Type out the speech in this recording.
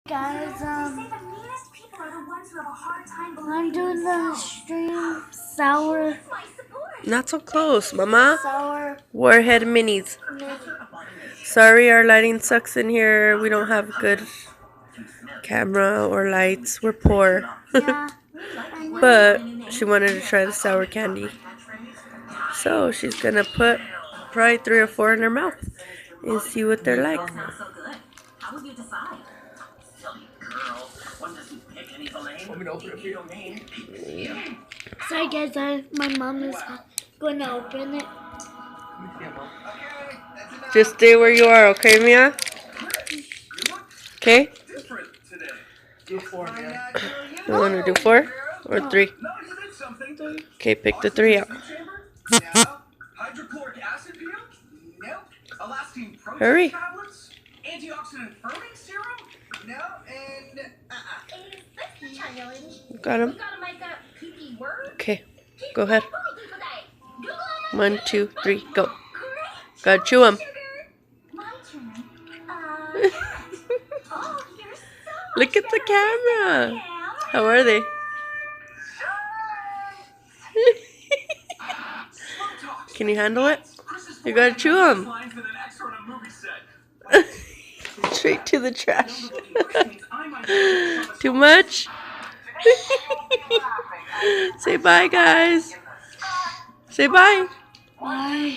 Guys, I'm doing the stream sour. Not so close, Mama. Sour. Warhead minis. Sorry, our lighting sucks in here. We don't have good camera or lights. We're poor. Yeah. But she wanted to try the sour candy. So she's gonna put probably 3 or 4 in her mouth and see what they're like. Sorry guys, my mom is going to open it. Just stay where you are, okay, Mia? Okay? You want to do 4 or 3? Okay, pick the 3 out. Hurry. Got him? Okay, go ahead. 1, 2, 3, go. Gotta chew them. Look at the camera. How are they? Can you handle it? You gotta chew them. Straight to the trash. Too much? Say bye, guys. Say bye. Bye.